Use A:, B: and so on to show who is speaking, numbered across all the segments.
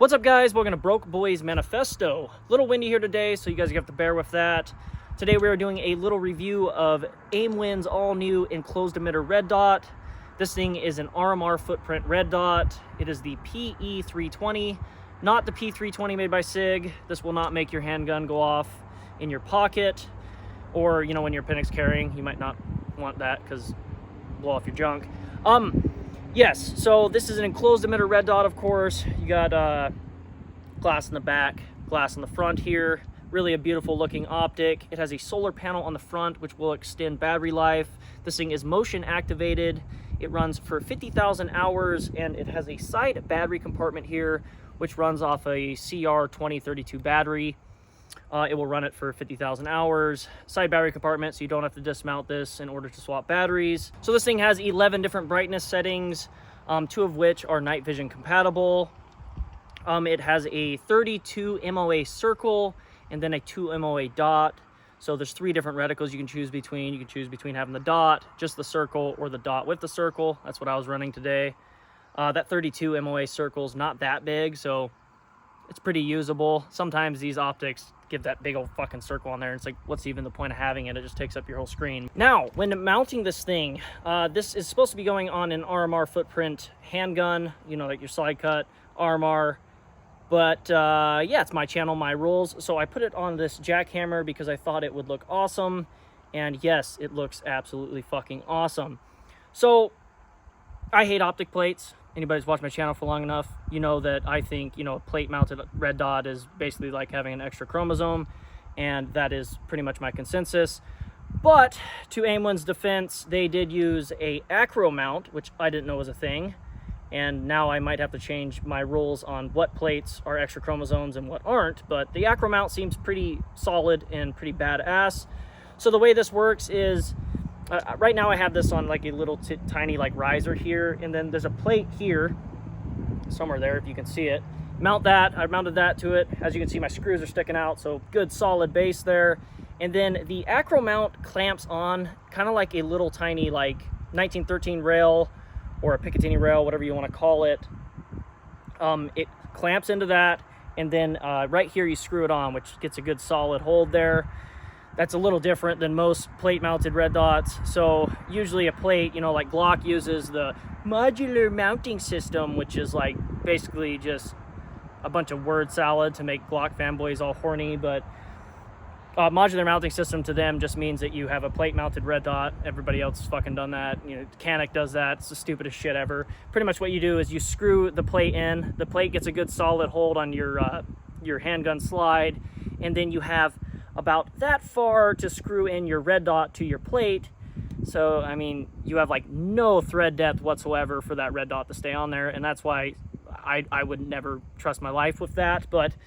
A: What's up, guys? Welcome to Broke Boys Manifesto. A little windy here today, so you guys have to bear with that. Today we are doing a little review of Aimwin's all-new enclosed emitter red dot. This thing is an RMR footprint red dot. It is the PE320, not the PE320 made by SIG. This will not make your handgun go off in your pocket, or when your appendix carrying. You might not want that because blow off your junk. Yes, so this is an enclosed emitter red dot, of course. You got glass in the back, glass in the front here. Really a beautiful looking optic. It has a solar panel on the front, which will extend battery life. This thing is motion activated. It runs for 50,000 hours, and it has a side battery compartment here, which runs off a CR2032 battery. It will run it for 50,000 hours. Side battery compartment, so you don't have to dismount this in order to swap batteries. So this thing has 11 different brightness settings, 2 of which are night vision compatible. It has a 32 MOA circle and then a 2 MOA dot. So there's 3 different reticles you can choose between. You can choose between having the dot, just the circle, or the dot with the circle. That's what I was running today. That 32 MOA circle is not that big, so it's pretty usable. Sometimes these optics give that big old fucking circle on there, and it's like, what's even the point of having it? It just takes up your whole screen. Now, when mounting this thing, this is supposed to be going on an RMR footprint handgun, like your slide cut, RMR. But yeah, it's my channel, my rules. So I put it on this jackhammer because I thought it would look awesome. And yes, it looks absolutely fucking awesome. So I hate optic plates. Anybody's watched my channel for long enough, you know that I think, a plate-mounted red dot is basically like having an extra chromosome, and that is pretty much my consensus. But to Aimwin's defense, they did use a acro mount, which I didn't know was a thing, and now I might have to change my rules on what plates are extra chromosomes and what aren't, but the acro mount seems pretty solid and pretty badass. So the way this works is, right now I have this on like a little tiny like riser here, and then there's a plate here somewhere there if you can see it. Mount that. I mounted that to it. As you can see, my screws are sticking out, so good solid base there. And then the acro mount clamps on kind of like a little tiny like 1913 rail or a Picatinny rail, whatever you want to call it. It clamps into that, and then right here you screw it on, which gets a good solid hold there. That's a little different than most plate-mounted red dots. So usually a plate, like Glock uses the modular mounting system, which is like basically just a bunch of word salad to make Glock fanboys all horny. But modular mounting system to them just means that you have a plate-mounted red dot. Everybody else has fucking done that. Canik does that. It's the stupidest shit ever. Pretty much what you do is you screw the plate in. The plate gets a good solid hold on your handgun slide, and then you have about that far to screw in your red dot to your plate. So I mean, you have like no thread depth whatsoever for that red dot to stay on there, and that's why I would never trust my life with that. But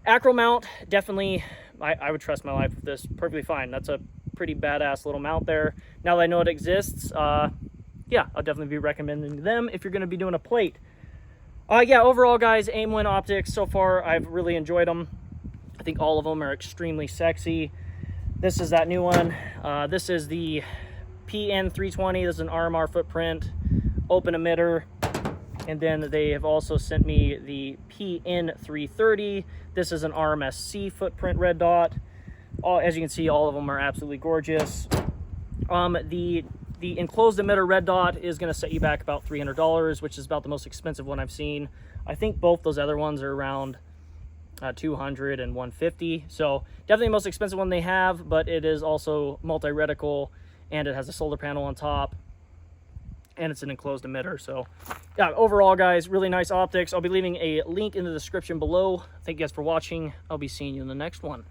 A: acro mount, definitely I would trust my life with this perfectly fine. That's a pretty badass little mount there. Now that I know it exists, yeah, I'll definitely be recommending them if you're going to be doing a plate. Yeah, overall, guys, Aimwin optics so far, I've really enjoyed them. I think all of them are extremely sexy. This is that new one. This is the PN320. This is an RMR footprint, open emitter. And then they have also sent me the PN330. This is an RMSC footprint red dot. As you can see, all of them are absolutely gorgeous. The enclosed emitter red dot is going to set you back about $300, which is about the most expensive one I've seen. I think both those other ones are around 200 and 150, so definitely the most expensive one they have, but it is also multi-reticle, and it has a solar panel on top, and it's an enclosed emitter. So yeah, overall, guys, really nice optics. I'll be leaving a link in the description below. Thank you guys for watching. I'll be seeing you in the next one.